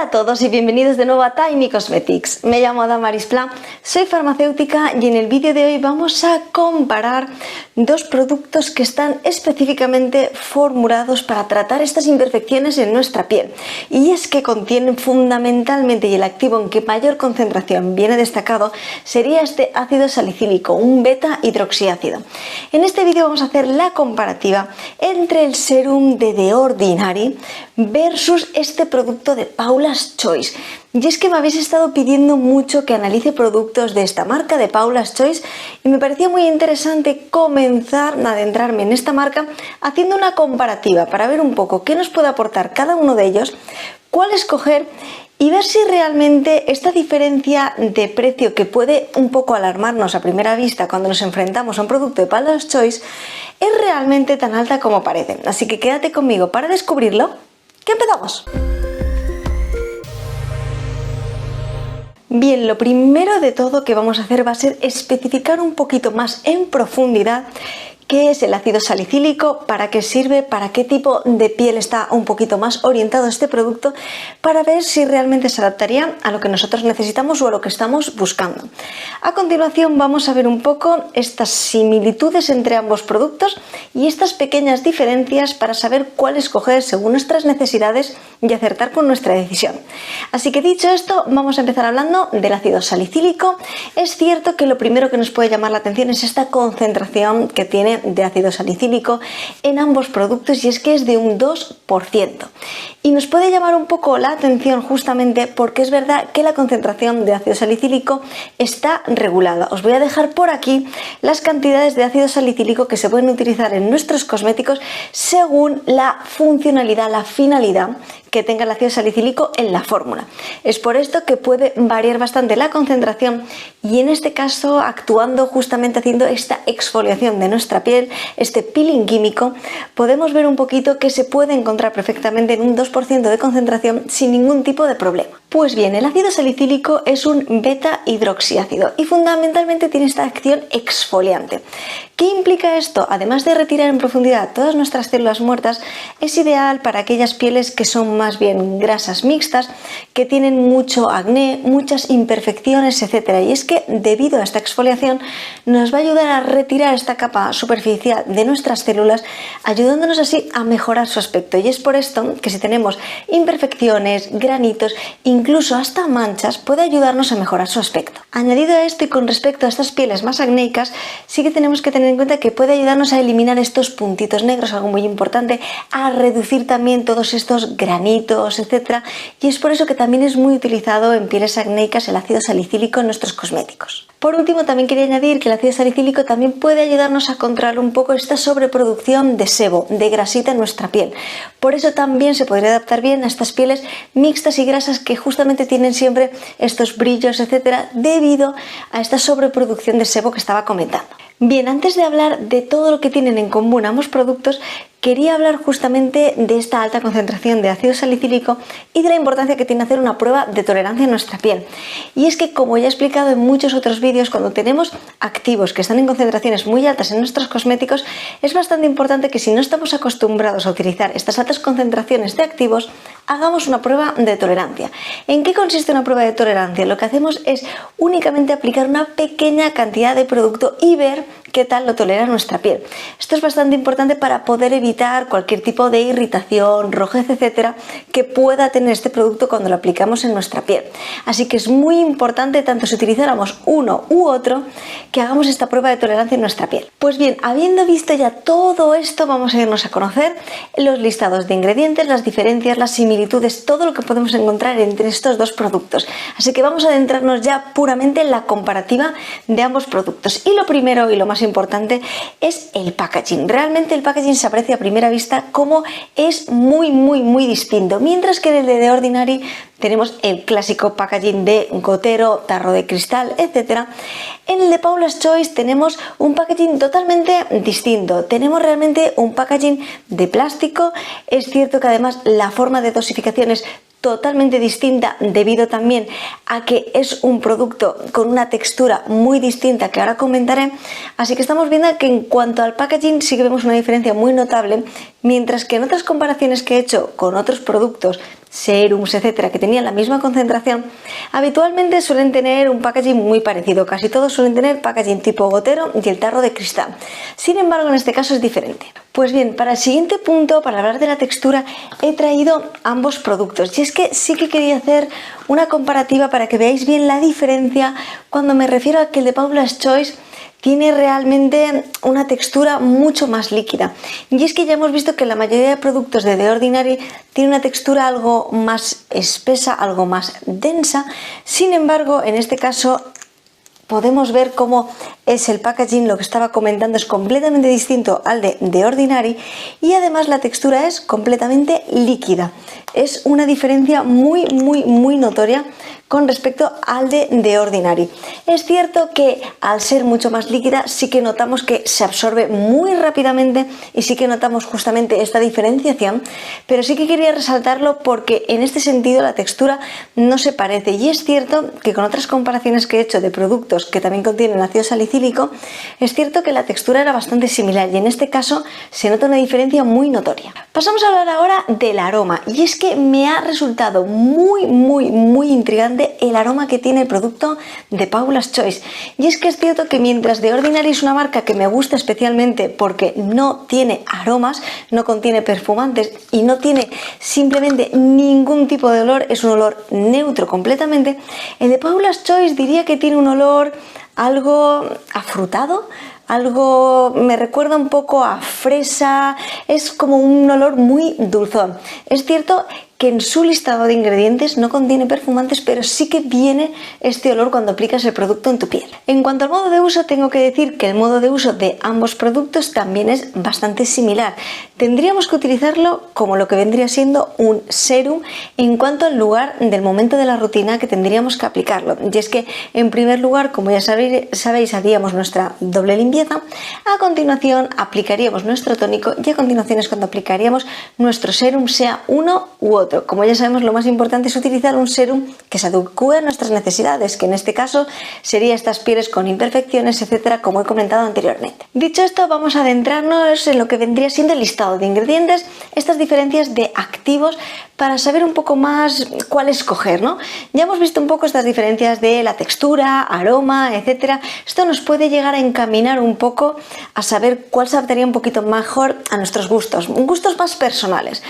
Hola a todos y bienvenidos de nuevo a Tiny Cosmetics. Me llamo Damaris Pla, soy farmacéutica y en el vídeo de hoy vamos a comparar dos productos que están específicamente formulados para tratar estas imperfecciones en nuestra piel. Y es que contienen fundamentalmente, y el activo en que mayor concentración viene destacado sería este ácido salicílico, un beta hidroxiácido. En este vídeo vamos a hacer la comparativa entre el serum de The Ordinary versus este producto de Paula's Choice. Y es que me habéis estado pidiendo mucho que analice productos de esta marca, de Paula's Choice, y me parecía muy interesante comenzar a adentrarme en esta marca haciendo una comparativa para ver un poco qué nos puede aportar cada uno de ellos, cuál escoger y ver si realmente esta diferencia de precio, que puede un poco alarmarnos a primera vista cuando nos enfrentamos a un producto de Paula's Choice, es realmente tan alta como parece. Así que quédate conmigo para descubrirlo. ¡Que empezamos! Bien, lo primero de todo que vamos a hacer va a ser especificar un poquito más en profundidad qué es el ácido salicílico, para qué sirve, para qué tipo de piel está un poquito más orientado este producto, para ver si realmente se adaptaría a lo que nosotros necesitamos o a lo que estamos buscando. A continuación vamos a ver un poco estas similitudes entre ambos productos y estas pequeñas diferencias para saber cuál escoger según nuestras necesidades y acertar con nuestra decisión. Así que dicho esto, vamos a empezar hablando del ácido salicílico. Es cierto que lo primero que nos puede llamar la atención es esta concentración que tiene de ácido salicílico en ambos productos, y es que es de un 2%. Y nos puede llamar un poco la atención justamente porque es verdad que la concentración de ácido salicílico está regulada. Os voy a dejar por aquí las cantidades de ácido salicílico que se pueden utilizar en nuestros cosméticos según la funcionalidad, la finalidad que tenga el ácido salicílico en la fórmula. Es por esto que puede variar bastante la concentración, y en este caso, actuando justamente haciendo esta exfoliación de nuestra piel, este peeling químico, podemos ver un poquito que se puede encontrar perfectamente en un 2% de concentración sin ningún tipo de problema. Pues bien, el ácido salicílico es un beta hidroxiácido y fundamentalmente tiene esta acción exfoliante. ¿Qué implica esto? Además de retirar en profundidad todas nuestras células muertas, es ideal para aquellas pieles que son más bien grasas mixtas, que tienen mucho acné, muchas imperfecciones, etc. Y es que debido a esta exfoliación nos va a ayudar a retirar esta capa superficial de nuestras células, ayudándonos así a mejorar su aspecto. Y es por esto que si tenemos imperfecciones, granitos, incluso hasta manchas, puede ayudarnos a mejorar su aspecto. Añadido a esto, y con respecto a estas pieles más acnéicas, sí que tenemos que tener en cuenta que puede ayudarnos a eliminar estos puntitos negros, algo muy importante, a reducir también todos estos granitos, etcétera, y es por eso que también es muy utilizado en pieles acnéicas el ácido salicílico en nuestros cosméticos. Por último, también quería añadir que el ácido salicílico también puede ayudarnos a controlar un poco esta sobreproducción de sebo, de grasita en nuestra piel. Por eso también se podría adaptar bien a estas pieles mixtas y grasas que justamente tienen siempre estos brillos, etcétera, debido a esta sobreproducción de sebo que estaba comentando. Bien, antes de hablar de todo lo que tienen en común ambos productos, quería hablar justamente de esta alta concentración de ácido salicílico y de la importancia que tiene hacer una prueba de tolerancia en nuestra piel. Y es que, como ya he explicado en muchos otros vídeos, cuando tenemos activos que están en concentraciones muy altas en nuestros cosméticos, es bastante importante que, si no estamos acostumbrados a utilizar estas altas concentraciones de activos, hagamos una prueba de tolerancia. ¿En qué consiste una prueba de tolerancia? Lo que hacemos es únicamente aplicar una pequeña cantidad de producto y ver qué tal lo tolera nuestra piel. Esto es bastante importante para poder evitar cualquier tipo de irritación, rojez, etcétera, que pueda tener este producto cuando lo aplicamos en nuestra piel. Así que es muy importante, tanto si utilizáramos uno u otro, que hagamos esta prueba de tolerancia en nuestra piel. Pues bien, habiendo visto ya todo esto, vamos a irnos a conocer los listados de ingredientes, las diferencias, las similitudes, todo lo que podemos encontrar entre estos dos productos. Así que vamos a adentrarnos ya puramente en la comparativa de ambos productos. Y lo primero y lo más importante es el packaging. Realmente el packaging se aprecia a primera vista como es muy distinto. Mientras que en el de The Ordinary tenemos el clásico packaging de gotero, tarro de cristal, etc. En el de Paula's Choice tenemos un packaging totalmente distinto. Tenemos realmente un packaging de plástico. Es cierto que además la forma de dosificación es totalmente distinta, debido también a que es un producto con una textura muy distinta que ahora comentaré. Así que estamos viendo que en cuanto al packaging sí que vemos una diferencia muy notable, mientras que en otras comparaciones que he hecho con otros productos serums, etcétera, que tenían la misma concentración, habitualmente suelen tener un packaging muy parecido. Casi todos suelen tener packaging tipo gotero y el tarro de cristal. Sin embargo, en este caso es diferente. Pues bien, para el siguiente punto, para hablar de la textura, he traído ambos productos. Y es que sí que quería hacer una comparativa para que veáis bien la diferencia cuando me refiero a que el de Paula's Choice tiene realmente una textura mucho más líquida. Y es que ya hemos visto que la mayoría de productos de The Ordinary tiene una textura algo más espesa, algo más densa. Sin embargo, en este caso podemos ver cómo es el packaging, lo que estaba comentando es completamente distinto al de The Ordinary y además la textura es completamente líquida. Es una diferencia muy notoria con respecto al de The Ordinary. Es cierto que al ser mucho más líquida sí que notamos que se absorbe muy rápidamente y sí que notamos justamente esta diferenciación, pero sí que quería resaltarlo porque en este sentido la textura no se parece, y es cierto que con otras comparaciones que he hecho de productos que también contienen ácido salicílico, es cierto que la textura era bastante similar y en este caso se nota una diferencia muy notoria. Pasamos a hablar ahora del aroma, y es que me ha resultado muy intrigante el aroma que tiene el producto de Paula's Choice. Y es que es cierto que mientras The Ordinary es una marca que me gusta especialmente porque no tiene aromas, no contiene perfumantes y no tiene simplemente ningún tipo de olor, es un olor neutro completamente, el de Paula's Choice diría que tiene un olor algo afrutado, algo me recuerda un poco a fresa, es como un olor muy dulzón. Es cierto que en su listado de ingredientes no contiene perfumantes, pero sí que viene este olor cuando aplicas el producto en tu piel. En cuanto al modo de uso, tengo que decir que el modo de uso de ambos productos también es bastante similar. Tendríamos que utilizarlo como lo que vendría siendo un serum en cuanto al lugar del momento de la rutina que tendríamos que aplicarlo. Y es que, en primer lugar, como ya sabéis, haríamos nuestra doble limpieza, a continuación aplicaríamos nuestro tónico y a continuación es cuando aplicaríamos nuestro serum, sea uno u otro. Como ya sabemos, lo más importante es utilizar un serum que se adecue a nuestras necesidades, que en este caso sería estas pieles con imperfecciones, etcétera, como he comentado anteriormente. Dicho esto, vamos a adentrarnos en lo que vendría siendo el listado de ingredientes, estas diferencias de activos, para saber un poco más cuál escoger, ¿no? Ya hemos visto un poco estas diferencias de la textura, aroma, etcétera. Esto nos puede llegar a encaminar un poco a saber cuál se adaptaría un poquito mejor a nuestros gustos más personales.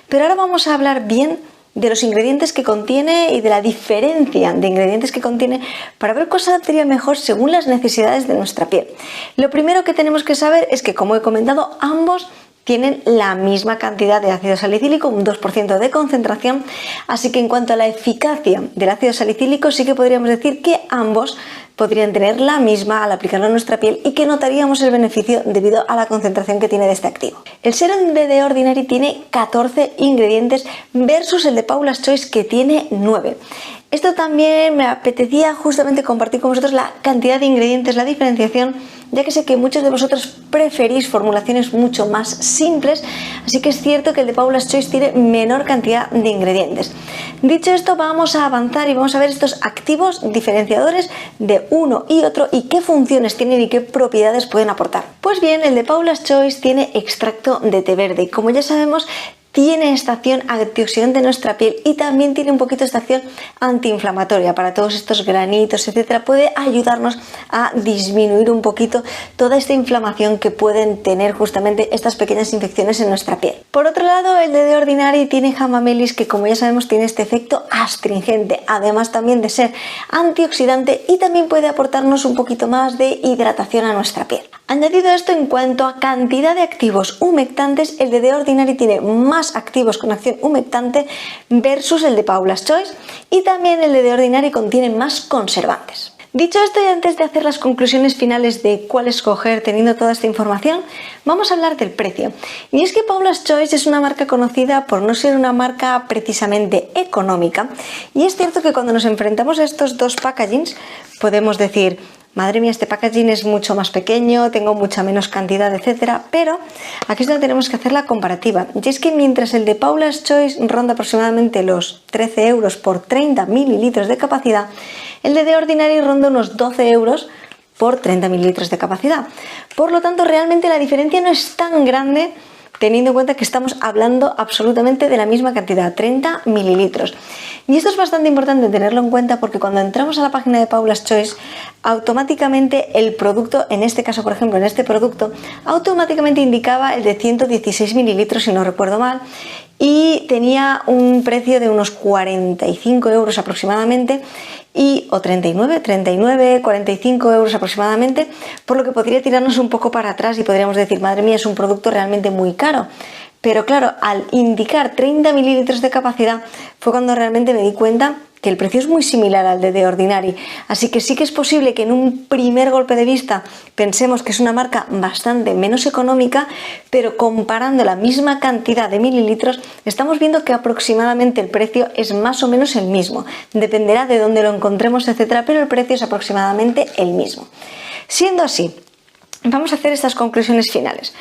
Pero ahora vamos a hablar bien de los ingredientes que contiene y de la diferencia de ingredientes que contiene para ver cuál se adaptaría mejor según las necesidades de nuestra piel. Lo primero que tenemos que saber es que, como he comentado, ambos tienen la misma cantidad de ácido salicílico, un 2% de concentración, así que en cuanto a la eficacia del ácido salicílico sí que podríamos decir que ambos podrían tener la misma al aplicarlo a nuestra piel y que notaríamos el beneficio debido a la concentración que tiene de este activo. El serum de The Ordinary tiene 14 ingredientes versus el de Paula's Choice que tiene 9. Esto también me apetecía justamente compartir con vosotros la cantidad de ingredientes, la diferenciación, ya que sé que muchos de vosotros preferís formulaciones mucho más simples, así que es cierto que el de Paula's Choice tiene menor cantidad de ingredientes. Dicho esto, vamos a avanzar y vamos a ver estos activos diferenciadores de uno y otro y qué funciones tienen y qué propiedades pueden aportar. Pues bien, el de Paula's Choice tiene extracto de té verde y, como ya sabemos, tiene esta acción antioxidante en nuestra piel y también tiene un poquito esta acción antiinflamatoria para todos estos granitos, etcétera. Puede ayudarnos a disminuir un poquito toda esta inflamación que pueden tener justamente estas pequeñas infecciones en nuestra piel. Por otro lado, el de The Ordinary tiene hamamelis, que, como ya sabemos, tiene este efecto astringente, además también de ser antioxidante, y también puede aportarnos un poquito más de hidratación a nuestra piel. Añadido esto, en cuanto a cantidad de activos humectantes, el de The Ordinary tiene más activos con acción humectante versus el de Paula's Choice, y también el de The Ordinary contiene más conservantes. Dicho esto, y antes de hacer las conclusiones finales de cuál escoger teniendo toda esta información, vamos a hablar del precio. Y es que Paula's Choice es una marca conocida por no ser una marca precisamente económica, y es cierto que cuando nos enfrentamos a estos dos packagings podemos decir: madre mía, este packaging es mucho más pequeño, tengo mucha menos cantidad, etcétera, pero aquí es donde tenemos que hacer la comparativa. Y es que mientras el de Paula's Choice ronda aproximadamente los 13 euros por 30 mililitros de capacidad, el de The Ordinary ronda unos 12 euros por 30 mililitros de capacidad. Por lo tanto, realmente la diferencia no es tan grande teniendo en cuenta que estamos hablando absolutamente de la misma cantidad, 30 mililitros. Y esto es bastante importante tenerlo en cuenta porque cuando entramos a la página de Paula's Choice, automáticamente el producto, en este caso por ejemplo en este producto, automáticamente indicaba el de 116 mililitros si no recuerdo mal, y tenía un precio de unos 45 euros aproximadamente, o 39, 45 euros aproximadamente, por lo que podría tirarnos un poco para atrás y podríamos decir, madre mía, es un producto realmente muy caro. Pero claro, al indicar 30 mililitros de capacidad fue cuando realmente me di cuenta que el precio es muy similar al de The Ordinary, así que sí que es posible que en un primer golpe de vista pensemos que es una marca bastante menos económica, pero comparando la misma cantidad de mililitros estamos viendo que aproximadamente el precio es más o menos el mismo, dependerá de dónde lo encontremos, etcétera, pero el precio es aproximadamente el mismo. Siendo así, vamos a hacer estas conclusiones finales.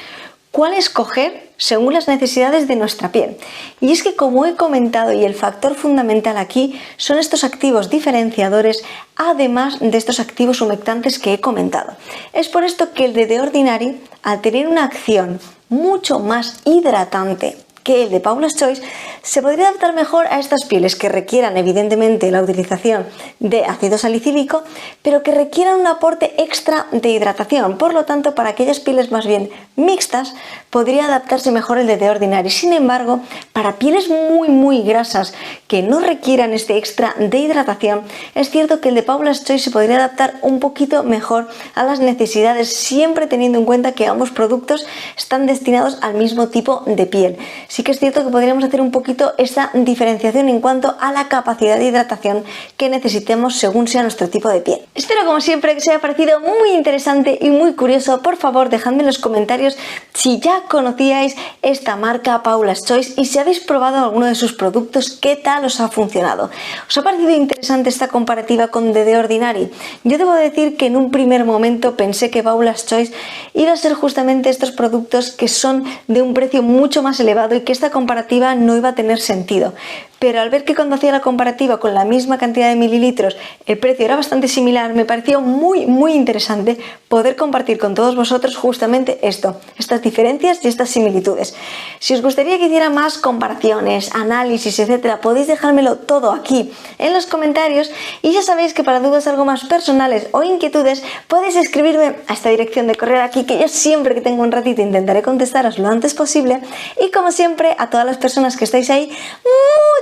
¿Cuál escoger según las necesidades de nuestra piel? Y es que, como he comentado, y el factor fundamental aquí son estos activos diferenciadores, además de estos activos humectantes que he comentado. Es por esto que el de The Ordinary, al tener una acción mucho más hidratante que el de Paula's Choice, se podría adaptar mejor a estas pieles que requieran evidentemente la utilización de ácido salicílico, pero que requieran un aporte extra de hidratación. Por lo tanto, para aquellas pieles más bien mixtas, podría adaptarse mejor el de The Ordinary. Sin embargo, para pieles muy grasas que no requieran este extra de hidratación, es cierto que el de Paula's Choice se podría adaptar un poquito mejor a las necesidades, siempre teniendo en cuenta que ambos productos están destinados al mismo tipo de piel. Sí que es cierto que podríamos hacer un poquito esta diferenciación en cuanto a la capacidad de hidratación que necesitemos según sea nuestro tipo de piel. Espero, como siempre, que os haya parecido muy interesante y muy curioso. Por favor, dejadme en los comentarios si ya conocíais esta marca Paula's Choice y si habéis probado alguno de sus productos, qué tal os ha funcionado. ¿Os ha parecido interesante esta comparativa con The Ordinary? Yo debo decir que en un primer momento pensé que Paula's Choice iba a ser justamente estos productos que son de un precio mucho más elevado y que esta comparativa no iba a tener sentido. Pero al ver que cuando hacía la comparativa con la misma cantidad de mililitros el precio era bastante similar, me pareció muy interesante poder compartir con todos vosotros justamente esto, estas diferencias y estas similitudes. Si os gustaría que hiciera más comparaciones, análisis, etcétera, podéis dejármelo todo aquí en los comentarios, y ya sabéis que para dudas algo más personales o inquietudes podéis escribirme a esta dirección de correo aquí, que yo siempre que tengo un ratito intentaré contestaros lo antes posible. Y como siempre, a todas las personas que estáis ahí,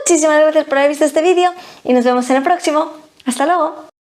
muchísimas gracias por haber visto este vídeo y nos vemos en el próximo. ¡Hasta luego!